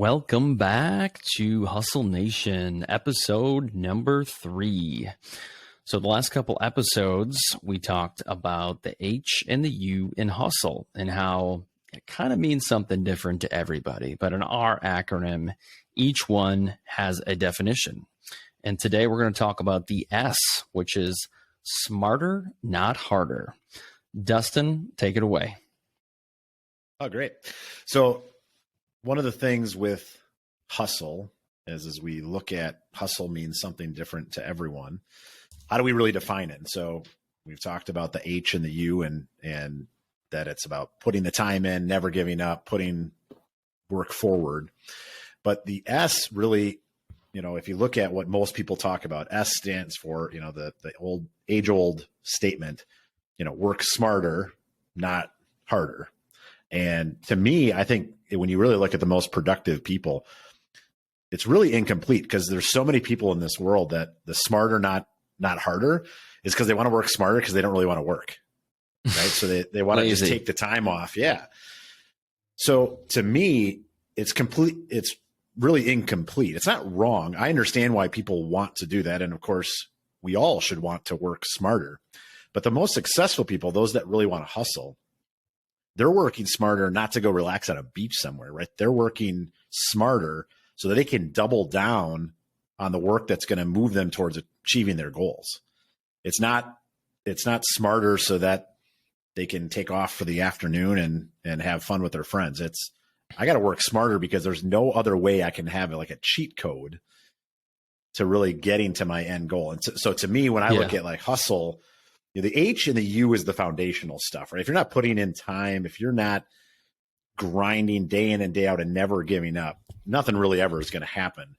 Welcome back to Hustle Nation, episode number 3. So the last couple episodes, we talked about the H and the U in hustle and how it kind of means something different to everybody. But in our acronym, each one has a definition. And today we're going to talk about the S, which is smarter, not harder. Dustin, take it away. Oh, great. So one of the things with hustle is as we look at hustle means something different to everyone. How do we really define it? And so we've talked about the H and the U and that it's about putting the time in, never giving up, putting work forward. But the S really, if you look at what most people talk about, S stands for, the old age-old statement, work smarter, not harder. And to me, I think when you really look at the most productive people, it's really incomplete because there's so many people in this world that the smarter, not harder is because they want to work smarter because they don't really want to work. Right. So they want to just take the time off. Yeah. So to me, it's complete. It's really incomplete. It's not wrong. I understand why people want to do that. And of course, we all should want to work smarter. But the most successful people, those that really want to hustle, they're working smarter not to go relax on a beach somewhere, right? They're working smarter so that they can double down on the work that's going to move them towards achieving their goals. It's not smarter so that they can take off for the afternoon and have fun with their friends. I got to work smarter because there's no other way I can have like a cheat code to really getting to my end goal. And so to me, when I look at like hustle, the H and the U is the foundational stuff, right? If you're not putting in time, if you're not grinding day in and day out and never giving up, nothing really ever is going to happen.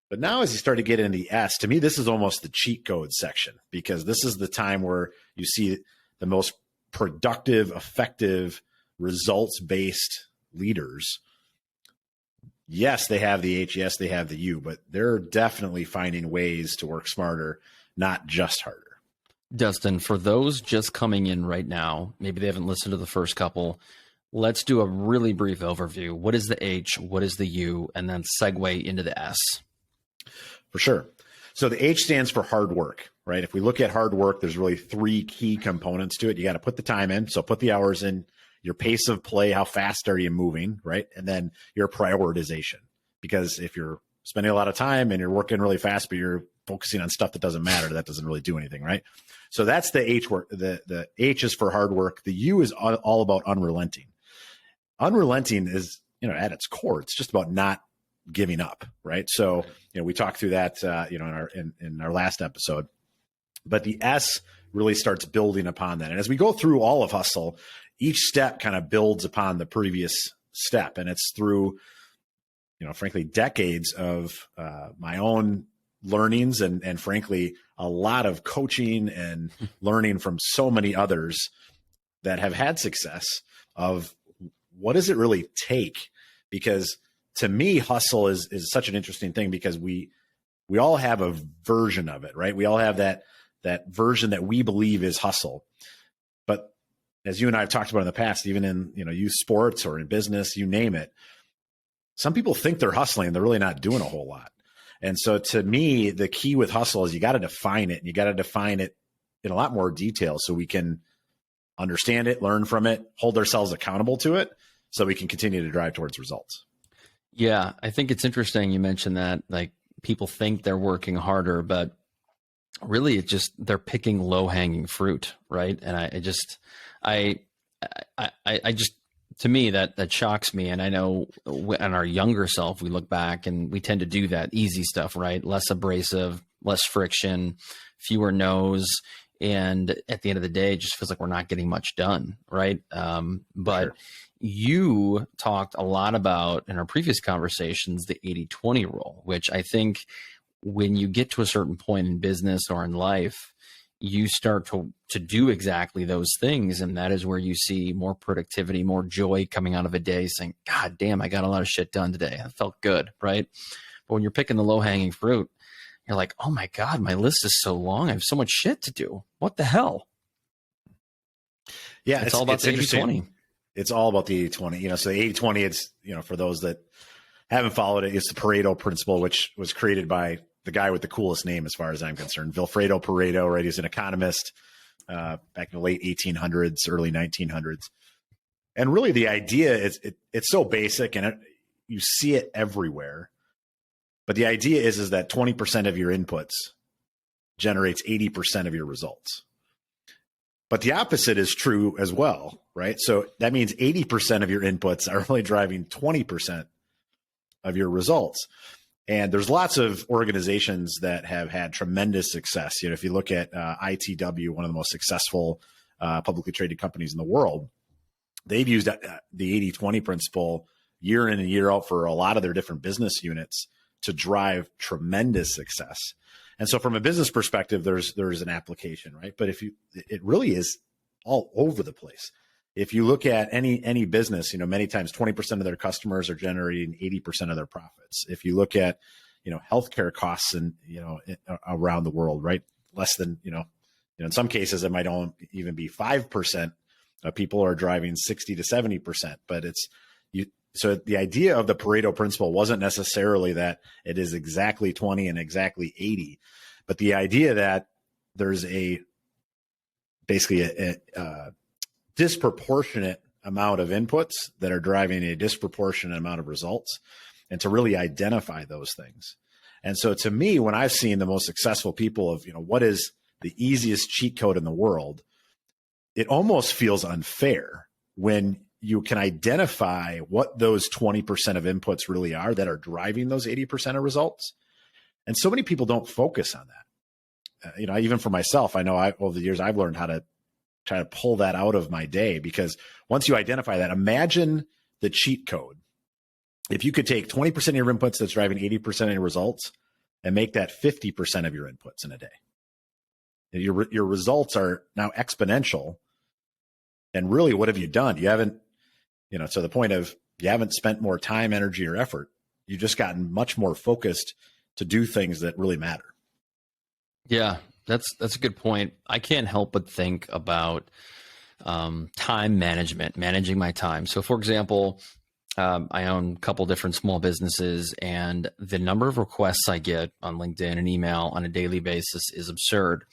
But now as you start to get into the S, to me, this is almost the cheat code section because this is the time where you see the most productive, effective, results-based leaders. Yes, they have the H. Yes, they have the U, but they're definitely finding ways to work smarter, not just harder. Dustin, for those just coming in right now, maybe they haven't listened to the first couple, let's do a really brief overview. What is the H? What is the U? And then segue into the S. For sure. So the H stands for hard work, right? If we look at hard work, there's really 3 key components to it. You got to put the time in. So put the hours in, your pace of play, how fast are you moving, right? And then your prioritization. Because if you're spending a lot of time and you're working really fast, but you're focusing on stuff that doesn't matter, that doesn't really do anything, right? So that's the H work. The H is for hard work. The U is all about unrelenting. Unrelenting is, at its core, it's just about not giving up, right? So, we talked through that, in our last episode. But the S really starts building upon that. And as we go through all of hustle, each step kind of builds upon the previous step, and it's through, frankly, decades of my own learnings and frankly, a lot of coaching and learning from so many others that have had success of what does it really take? Because to me, hustle is such an interesting thing because we all have a version of it, right? We all have that version that we believe is hustle. But as you and I have talked about in the past, even in, youth sports or in business, you name it, some people think they're hustling. They're really not doing a whole lot. And so to me, the key with hustle is you got to define it, and you got to define it in a lot more detail so we can understand it, learn from it, hold ourselves accountable to it so we can continue to drive towards results. Yeah, I think it's interesting you mentioned that, like, people think they're working harder, but really they're picking low-hanging fruit, right? And I just to me, that shocks me. And I know in our younger self, we look back and we tend to do that easy stuff, right? Less abrasive, less friction, fewer no's. And at the end of the day, it just feels like we're not getting much done, right? But sure. You talked a lot about in our previous conversations, the 80-20 rule, which I think when you get to a certain point in business or in life, you start to do exactly those things. And that is where you see more productivity, more joy coming out of a day saying, God damn, I got a lot of shit done today. I felt good, right? But when you're picking the low hanging fruit, you're like, oh my God, my list is so long. I have so much shit to do. What the hell? Yeah, it's all about the 80-20. It's all about the 80-20. So the 80-20, it's, for those that haven't followed it. It's the Pareto principle, which was created by the guy with the coolest name, as far as I'm concerned, Vilfredo Pareto, right? He's an economist back in the late 1800s, early 1900s. And really the idea is it's so basic and you see it everywhere. But the idea is that 20% of your inputs generates 80% of your results. But the opposite is true as well, right? So that means 80% of your inputs are only driving 20% of your results. And there's lots of organizations that have had tremendous success. If you look at ITW, one of the most successful publicly traded companies in the world, they've used the 80-20 principle year in and year out for a lot of their different business units to drive tremendous success. And so from a business perspective, there's an application, right? But it really is all over the place. If you look at any business, many times 20% of their customers are generating 80% of their profits. If you look at, healthcare costs and, around the world, right? Less than, in some cases, it might only even be 5% of people are driving 60 to 70%, but so the idea of the Pareto principle wasn't necessarily that it is exactly 20 and exactly 80, but the idea that there's basically a disproportionate amount of inputs that are driving a disproportionate amount of results, and to really identify those things. And so to me, when I've seen the most successful people of, what is the easiest cheat code in the world, it almost feels unfair when you can identify what those 20% of inputs really are that are driving those 80% of results. And so many people don't focus on that. Even for myself, I know over the years, I've learned how to try to pull that out of my day, because once you identify that, imagine the cheat code. If you could take 20% of your inputs that's driving 80% of your results and make that 50% of your inputs in a day, your results are now exponential. And really, what have you done? You haven't, to the point of you haven't spent more time, energy, or effort. You've just gotten much more focused to do things that really matter. Yeah, that's a good point. I can't help but think about time management, managing my time. So, for example, I own a couple different small businesses, and the number of requests I get on LinkedIn and email on a daily basis is absurd.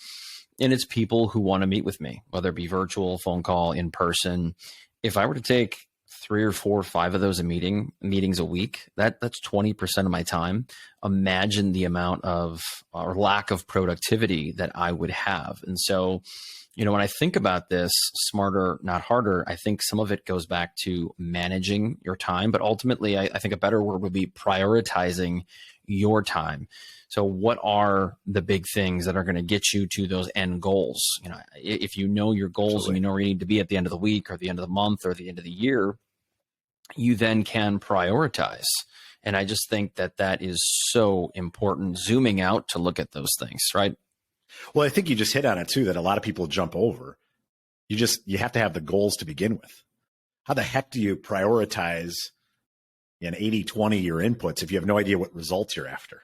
And it's people who want to meet with me, whether it be virtual, phone call, in person. If I were to take 3 or 4 or 5 of those meetings a week, that's 20% of my time. Imagine the amount of or lack of productivity that I would have. And so, when I think about this, smarter, not harder, I think some of it goes back to managing your time, but ultimately I think a better word would be prioritizing your time. So what are the big things that are going to get you to those end goals? If you know your goals, Absolutely. And you know where you need to be at the end of the week or the end of the month or the end of the year, you then can prioritize. And I just think that is so important, zooming out to look at those things, right? Well, I think you just hit on it too, that a lot of people jump over. You have to have the goals to begin with. How the heck do you prioritize an 80-20 your inputs if you have no idea what results you're after?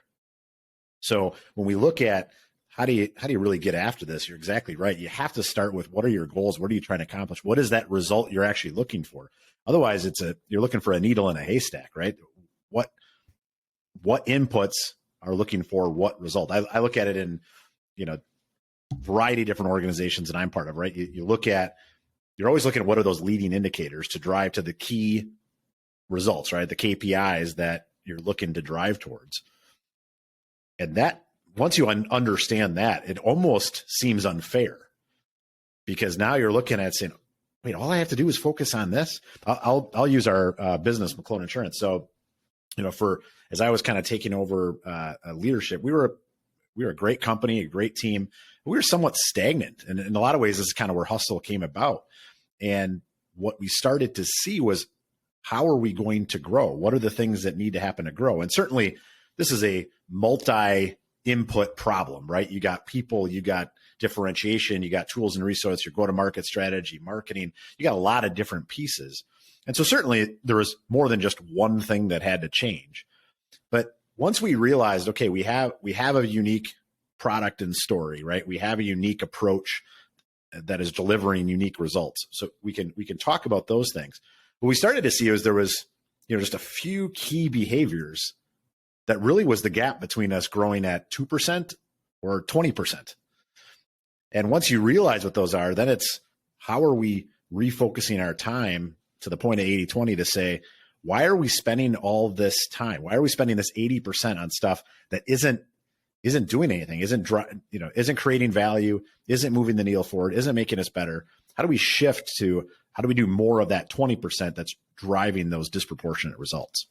So when we look at how do you really get after this, you're exactly right. You have to start with, what are your goals? What are you trying to accomplish? What is that result you're actually looking for? Otherwise, you're looking for a needle in a haystack, right? What inputs are looking for what result? I look at it in, variety of different organizations that I'm part of, right? You're always looking at what are those leading indicators to drive to the key results, right? The KPIs that you're looking to drive towards. And that, once you understand that, it almost seems unfair, because now you're looking at saying, wait, all I have to do is focus on this. I'll use our business, McClone Insurance. So, as I was kind of taking over leadership, we were a great company, a great team. We were somewhat stagnant. And in a lot of ways, this is kind of where Hustle came about. And what we started to see was, how are we going to grow? What are the things that need to happen to grow? And certainly this is a multi-input problem, right? You got people, you got differentiation, you got tools and resources, your go-to-market strategy, marketing, you got a lot of different pieces. And so certainly there was more than just one thing that had to change. But once we realized, okay, we have a unique product and story, right? We have a unique approach that is delivering unique results. So we can talk about those things. What we started to see was there was just a few key behaviors that really was the gap between us growing at 2% or 20%. And once you realize what those are, then it's how are we refocusing our time to the point of 80-20 to say, why are we spending all this time? Why are we spending this 80% on stuff that isn't doing anything, isn't creating value, isn't moving the needle forward, isn't making us better? How do we shift to how do we do more of that 20% that's driving those disproportionate results?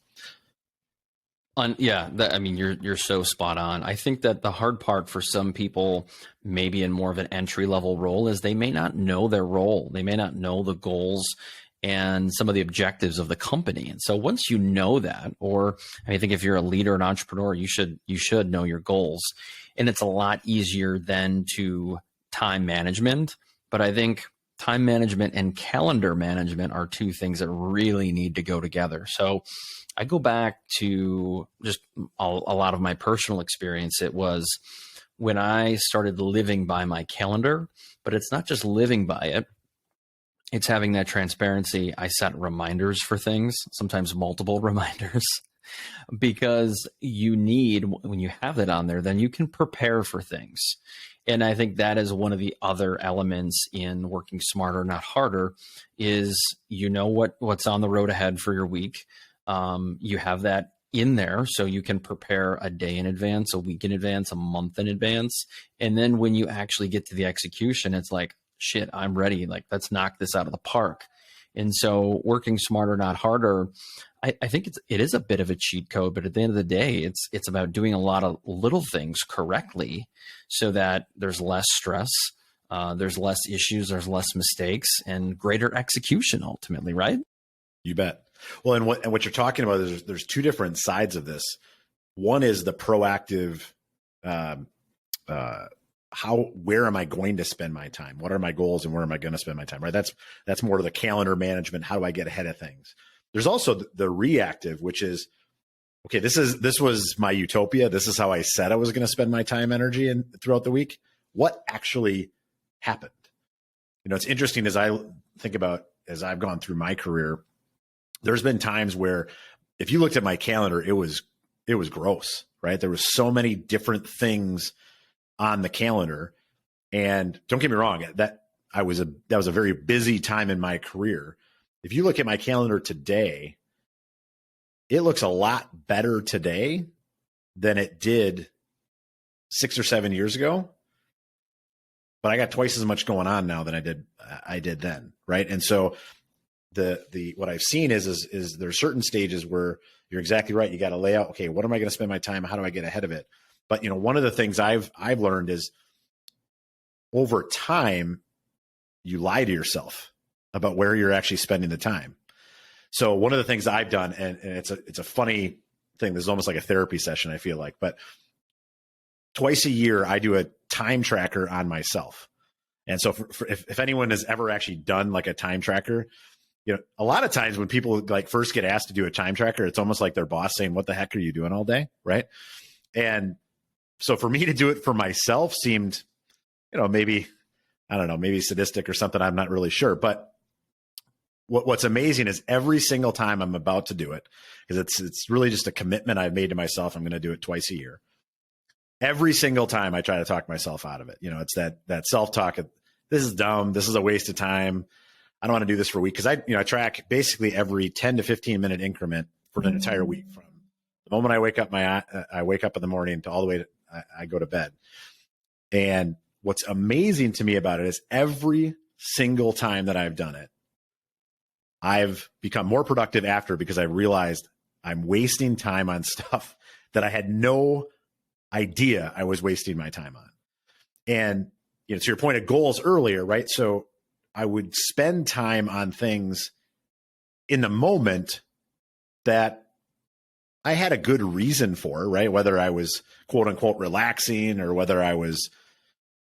You're so spot on. I think that the hard part for some people, maybe in more of an entry level role, is they may not know their role. They may not know the goals and some of the objectives of the company. And so once you know that, or I think if you're a leader, an entrepreneur, you should know your goals. And it's a lot easier than to time management. But I think time management and calendar management are two things that really need to go together. So I go back to just a lot of my personal experience. It was when I started living by my calendar, but it's not just living by it. It's having that transparency. I set reminders for things, sometimes multiple reminders, because you need, when you have that on there, then you can prepare for things. And I think that is one of the other elements in working smarter, not harder, is what's on the road ahead for your week. You have that in there so you can prepare a day in advance, a week in advance, a month in advance. And then when you actually get to the execution, it's like, shit, I'm ready. Like, let's knock this out of the park. And so working smarter, not harder, I think it is a bit of a cheat code, but at the end of the day, it's about doing a lot of little things correctly so that there's less stress, there's less issues, there's less mistakes, and greater execution ultimately, right? You bet. Well, and what you're talking about is there's two different sides of this. One is the proactive, where am I going to spend my time? What are my goals and where am I going to spend my time? Right. That's more of the calendar management. How do I get ahead of things? There's also the reactive, which is, okay, this was my utopia. This is how I said I was going to spend my time, energy, and throughout the week. What actually happened? It's interesting as I think about, as I've gone through my career, there's been times where if you looked at my calendar, it was gross, right? There was so many different things on the calendar. And don't get me wrong, that was a very busy time in my career. If you look at my calendar today, it looks a lot better today than it did 6 or 7 years ago. But I got twice as much going on now than I did then, right? And so the what I've seen is there's certain stages where you're exactly right. You got to lay out, okay, what am I going to spend my time? How do I get ahead of it? But one of the things I've learned is over time, you lie to yourself about where you're actually spending the time. So one of the things I've done, and it's a funny thing. This is almost like a therapy session, I feel like, but twice a year I do a time tracker on myself. And so if anyone has ever actually done like a time tracker, a lot of times when people like first get asked to do a time tracker, it's almost like their boss saying, "What the heck are you doing all day?" Right? And so for me to do it for myself seemed, maybe sadistic or something. I'm not really sure. But what's amazing is every single time I'm about to do it, because it's really just a commitment I've made to myself. I'm going to do it twice a year. Every single time I try to talk myself out of it. It's that self-talk of, this is dumb. This is a waste of time. I don't want to do this for a week. Because I track basically every 10 to 15 minute increment for an entire week, from the moment I wake up in the morning to all the way to I go to bed. And what's amazing to me about it is every single time that I've done it, I've become more productive after, because I realized I'm wasting time on stuff that I had no idea I was wasting my time on. And to your point of goals earlier, right? So I would spend time on things in the moment that I had a good reason for, right? Whether I was quote unquote relaxing, or whether I was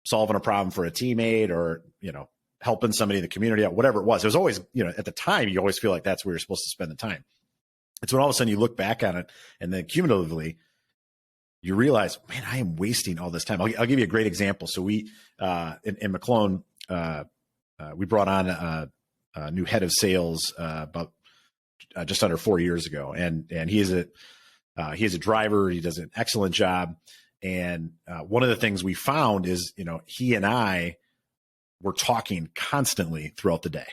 solving a problem for a teammate, or, helping somebody in the community out, whatever it was. It was always, at the time, you always feel like that's where you're supposed to spend the time. It's when all of a sudden you look back on it, and then cumulatively you realize, man, I am wasting all this time. I'll give you a great example. So we, in McClone, we brought on a new head of sales about just under 4 years ago. And he is a driver. He does an excellent job. And one of the things we found is, he and I were talking constantly throughout the day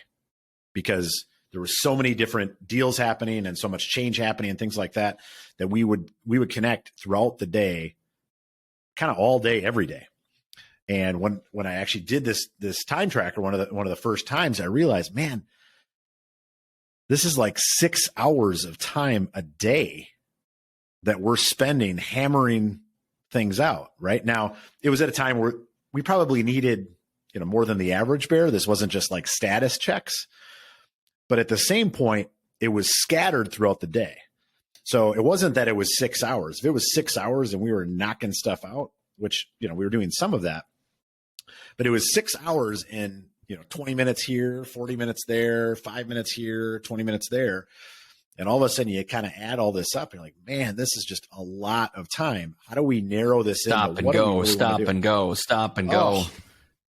because there were so many different deals happening and so much change happening and things like that, that we would connect throughout the day, kind of all day, every day. And when I actually did this time tracker, one of the first times, I realized, man, this is like 6 hours of time a day that we're spending hammering things out. Right now, it was at a time where we probably needed, more than the average bear. This wasn't just like status checks, but at the same point, it was scattered throughout the day. So it wasn't that it was 6 hours. If it was 6 hours and we were knocking stuff out, which, we were doing some of that, but it was 6 hours in, 20 minutes here, 40 minutes there, 5 minutes here, 20 minutes there. And all of a sudden you kind of add all this up. You're like, man, this is just a lot of time. How do we narrow this in? Stop and go, stop and go, stop and go.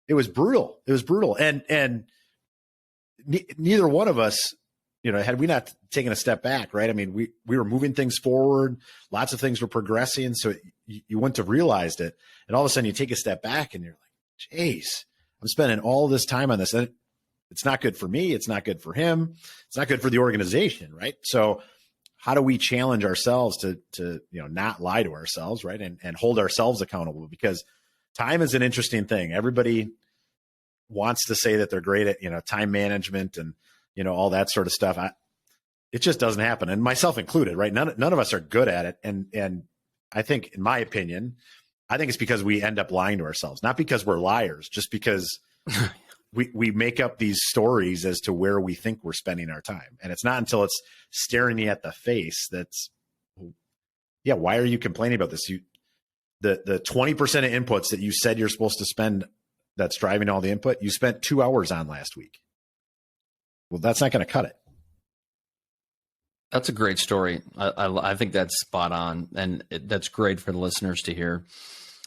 It was brutal. It was brutal. And neither one of us, had we not taken a step back, right? I mean, we were moving things forward. Lots of things were progressing. So you wouldn't have realized it. And all of a sudden you take a step back and you're like, geez, I'm spending all this time on this. And it's not good for me. It's not good for him. It's not good for the organization, right? So how do we challenge ourselves to not lie to ourselves, right? And hold ourselves accountable, because time is an interesting thing. Everybody wants to say that they're great at, time management and, all that sort of stuff. It just doesn't happen. And myself included, right? None of us are good at it. And I think, in my opinion, I think it's because we end up lying to ourselves, not because we're liars, just because we make up these stories as to where we think we're spending our time. And it's not until it's staring you at the face that's, yeah, why are you complaining about this? The 20% of inputs that you said you're supposed to spend, that's driving all the input, you spent 2 hours on last week. Well, that's not going to cut it. That's a great story. I think that's spot on, and that's great for the listeners to hear.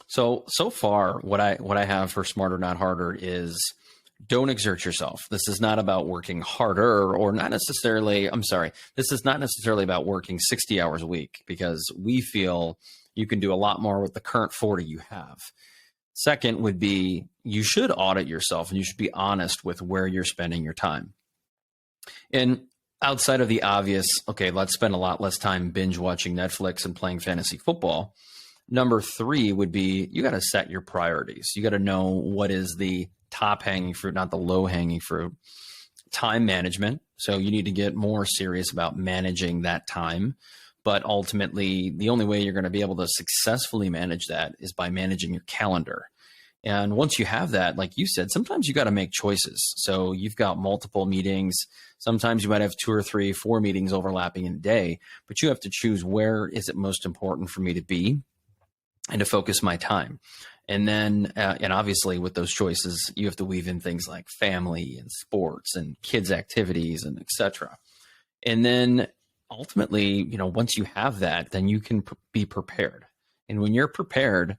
So far, what I have for Smarter Not Harder is, don't exert yourself. This is not about working harder, or not necessarily. I'm sorry. This is not necessarily about working 60 hours a week, because we feel you can do a lot more with the current 40 you have. Second would be, you should audit yourself and you should be honest with where you're spending your time. And outside of the obvious, okay, let's spend a lot less time binge watching Netflix and playing fantasy football. Number 3 would be, you got to set your priorities. You got to know what is the top hanging fruit, not the low hanging fruit. Time management. So you need to get more serious about managing that time. But ultimately, the only way you're going to be able to successfully manage that is by managing your calendar. And once you have that, like you said, sometimes you got to make choices. So you've got multiple meetings. Sometimes you might have 2 or 3, 4 meetings overlapping in a day, but you have to choose, where is it most important for me to be and to focus my time. And then, and obviously with those choices, you have to weave in things like family and sports and kids' activities and et cetera. And then ultimately, once you have that, then you can be prepared. And when you're prepared,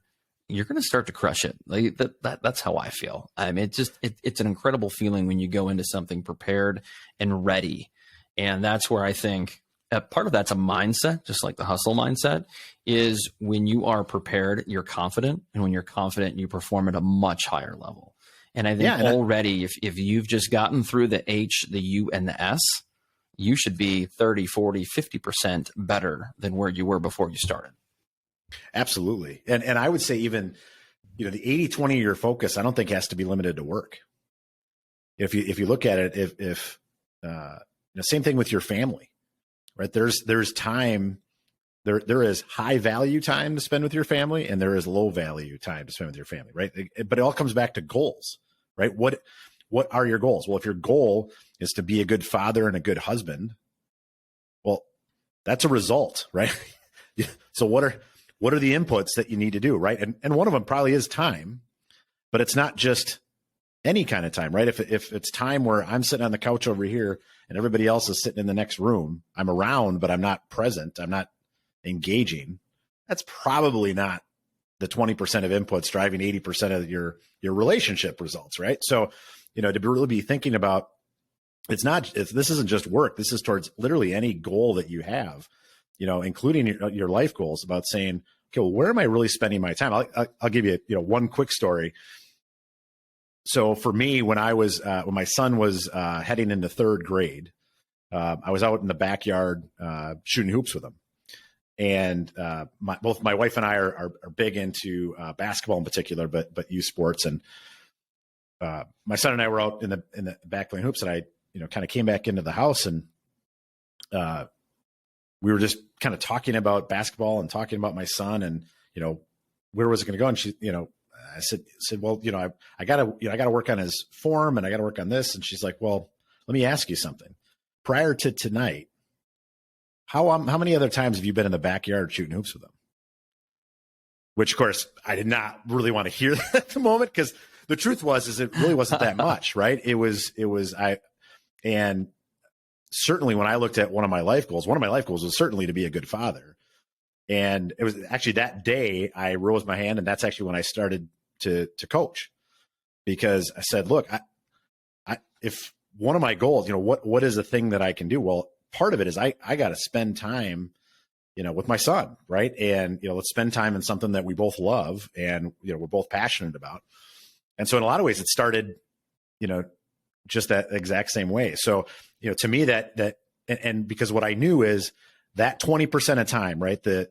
you're going to start to crush it. Like that's how I feel. I mean, it's an incredible feeling when you go into something prepared and ready. And that's where I think part of that's a mindset, just like the hustle mindset, is when you are prepared, you're confident. And when you're confident, you perform at a much higher level. And I think already, if you've just gotten through the H, the U, and the S, you should be 30, 40, 50% better than where you were before you started. Absolutely. And I would say even, the 80-20 year focus, I don't think has to be limited to work. If you look at it, if same thing with your family, right? There's time, there is high value time to spend with your family, and there is low value time to spend with your family, right? But it all comes back to goals, right? What are your goals? Well, if your goal is to be a good father and a good husband, well, that's a result, right? So what are the inputs that you need to do, right? And one of them probably is time, but it's not just any kind of time, right? If it's time where I'm sitting on the couch over here and everybody else is sitting in the next room, I'm around, but I'm not present, I'm not engaging, that's probably not the 20% of inputs driving 80% of your relationship results, right? So, to really be thinking about, this isn't just work. This is towards literally any goal that you have, including your life goals, about saying, okay, well, where am I really spending my time? I'll give you, one quick story. So for me, when my son was heading into third grade, I was out in the backyard shooting hoops with him. And both my wife and I are big into basketball in particular, but youth sports. And my son and I were out in the back playing hoops, and I kind of came back into the house, and we were just kind of talking about basketball and talking about my son, and where was it going to go? And she, I said, well, I gotta work on his form, and I gotta work on this. And she's like, well, let me ask you something. Prior to tonight, how many other times have you been in the backyard shooting hoops with him? Which, of course, I did not really want to hear that at the moment, because the truth is it really wasn't that much, right? And certainly when I looked at one of my life goals was certainly to be a good father. And it was actually that day I rose my hand, and that's actually when I started to coach, because I said, look, if one of my goals, what is the thing that I can do? Well, part of it is I got to spend time, with my son, right? And, let's spend time in something that we both love and, we're both passionate about. And so in a lot of ways it started, just that exact same way. So, to me and because what I knew is that 20% of time, right? To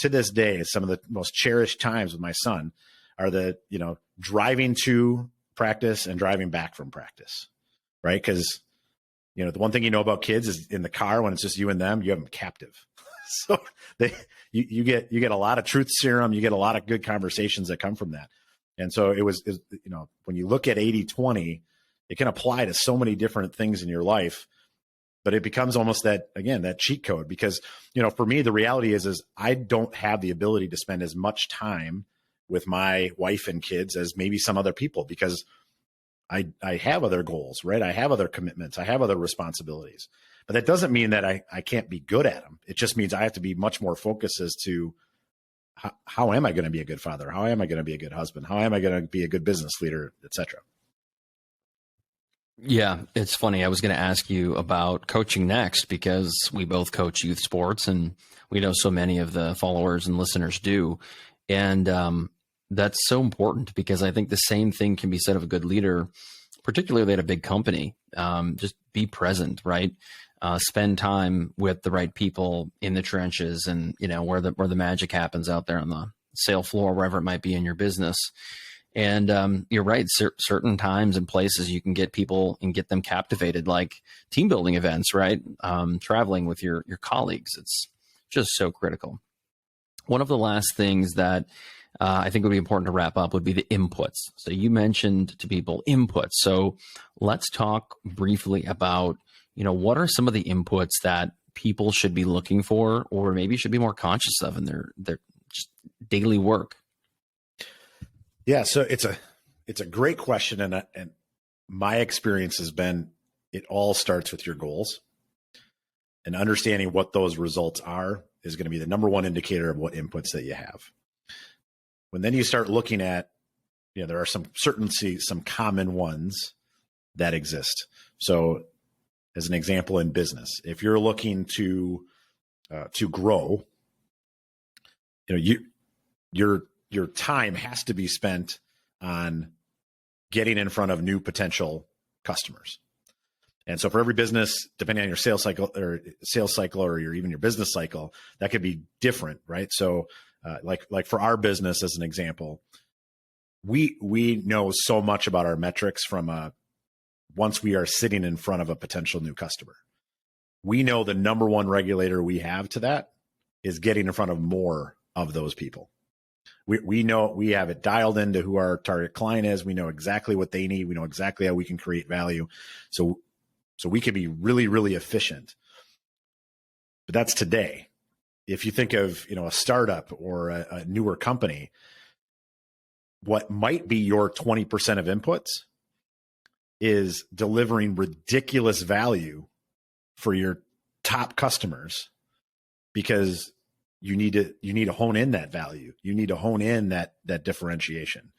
this day, some of the most cherished times with my son are the, driving to practice and driving back from practice, right? Because, the one thing about kids is in the car, when it's just you and them, you have them captive. So you get a lot of truth serum, you get a lot of good conversations that come from that. And so it was when you look at 80-20, it can apply to so many different things in your life, but it becomes almost that cheat code, because, for me, the reality is I don't have the ability to spend as much time with my wife and kids as maybe some other people, because I have other goals, right? I have other commitments. I have other responsibilities, but that doesn't mean that I can't be good at them. It just means I have to be much more focused as to how am I going to be a good father? How am I going to be a good husband? How am I going to be a good business leader, et cetera? Yeah, it's funny. I was going to ask you about coaching next, because we both coach youth sports, and we know so many of the followers and listeners do. And that's so important, because I think the same thing can be said of a good leader, particularly at a big company. Just be present, right? Spend time with the right people in the trenches, and where the magic happens out there on the sale floor, wherever it might be in your business. And you're right. Certain times and places you can get people and get them captivated, like team building events, right? Traveling with your colleagues. It's just so critical. One of the last things that I think would be important to wrap up would be the inputs. So you mentioned to people inputs. So let's talk briefly about, what are some of the inputs that people should be looking for, or maybe should be more conscious of in their just daily work? Yeah, so it's a great question, and my experience has been it all starts with your goals, and understanding what those results are is going to be the number one indicator of what inputs that you have. When then you start looking at, there are some common ones that exist. So, as an example, in business, if you're looking to grow, your time has to be spent on getting in front of new potential customers. And so for every business, depending on your sales cycle or even your business cycle, that could be different, right? So like for our business, as an example, we know so much about our metrics from once we are sitting in front of a potential new customer. We know the number one regulator we have to that is getting in front of more of those people. We know we have it dialed into who our target client is. We know exactly what they need. We know exactly how we can create value. So we can be really, really efficient. But that's today. If you think of, a startup or a newer company, what might be your 20% of inputs is delivering ridiculous value for your top customers, because you need to hone in that value. You need to hone in that differentiation.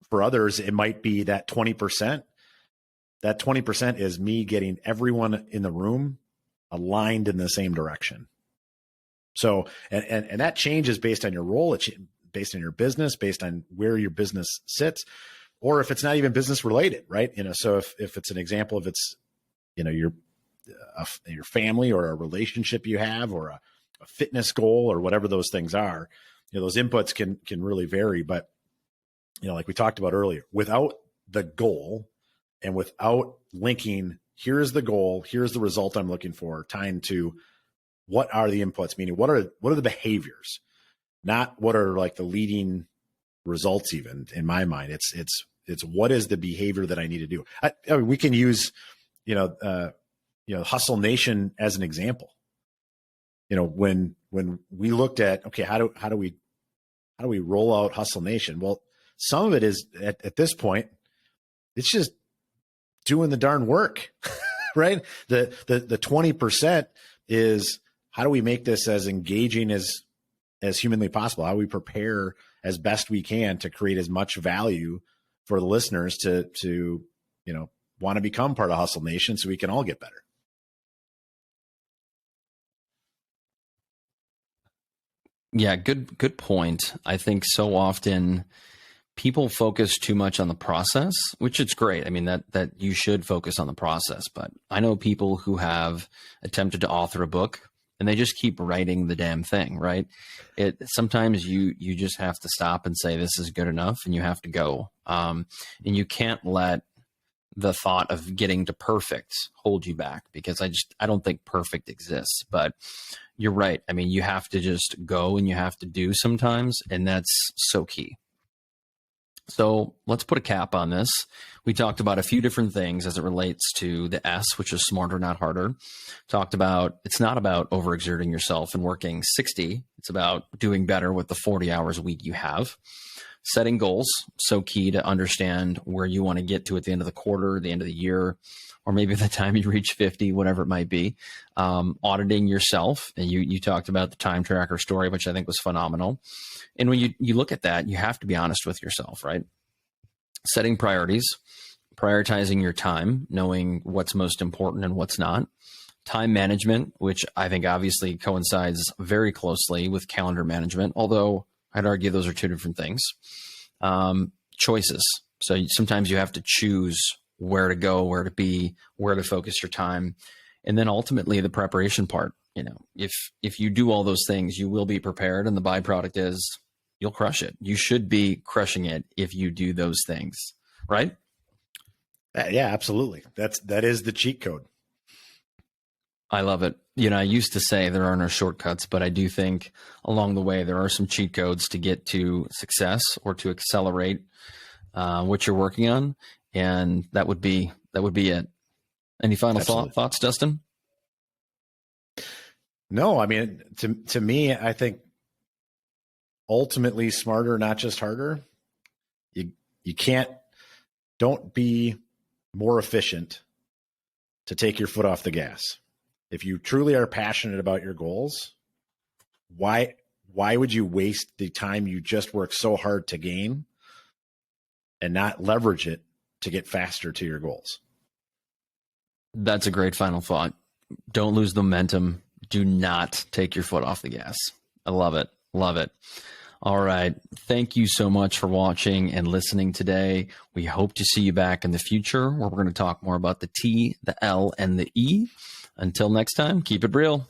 For others, it might be that 20% That 20% is me getting everyone in the room aligned in the same direction. So, and that changes based on your role, based on your business, based on where your business sits, or if it's not even business related, right? So if it's an example of it's, your family or a relationship you have, or a fitness goal, or whatever those things are, those inputs can really vary. But, like we talked about earlier, without the goal and without linking, here's the goal, here's the result I'm looking for, tying to what are the inputs, meaning what are the behaviors, not what are like the leading results. Even in my mind, it's what is the behavior that I need to do. I mean, we can use, Hustle Nation as an example. When we looked at, okay, how do we roll out Hustle Nation? Well, some of it is at this point, it's just doing the darn work, right? The 20% is, how do we make this as engaging as humanly possible? How do we prepare as best we can to create as much value for the listeners to want to become part of Hustle Nation, so we can all get better. Yeah, good point. I think so often people focus too much on the process, which it's great. I mean, that you should focus on the process, but I know people who have attempted to author a book and they just keep writing the damn thing, right? Sometimes you just have to stop and say, this is good enough, and you have to go. And you can't let the thought of getting to perfect hold you back, because I don't think perfect exists. But you're right. I mean, you have to just go and you have to do sometimes, and that's so key. So let's put a cap on this. We talked about a few different things as it relates to the S, which is smarter, not harder. Talked about, it's not about overexerting yourself and working 60. It's about doing better with the 40 hours a week you have. Setting goals, so key to understand where you want to get to at the end of the quarter, the end of the year, or maybe the time you reach 50, whatever it might be. Auditing yourself. And you talked about the time tracker story, which I think was phenomenal. And when you look at that, you have to be honest with yourself, right? Setting priorities, prioritizing your time, knowing what's most important and what's not. Time management, which I think obviously coincides very closely with calendar management, although I'd argue those are two different things. Choices. So sometimes you have to choose where to go, where to be, where to focus your time. And then ultimately the preparation part. If you do all those things, you will be prepared, and the byproduct is you'll crush it. You should be crushing it if you do those things, right? Yeah, absolutely. That is the cheat code. I love it. I used to say there are no shortcuts, but I do think along the way there are some cheat codes to get to success or to accelerate what you're working on, and that would be it. Any final thoughts, Dustin? No, I mean, to me, I think ultimately smarter, not just harder. Don't be more efficient to take your foot off the gas. If you truly are passionate about your goals, why would you waste the time you just worked so hard to gain and not leverage it to get faster to your goals? That's a great final thought. Don't lose the momentum. Do not take your foot off the gas. I love it. Love it. All right. Thank you so much for watching and listening today. We hope to see you back in the future, where we're going to talk more about the T, the L, and the E. Until next time, keep it real.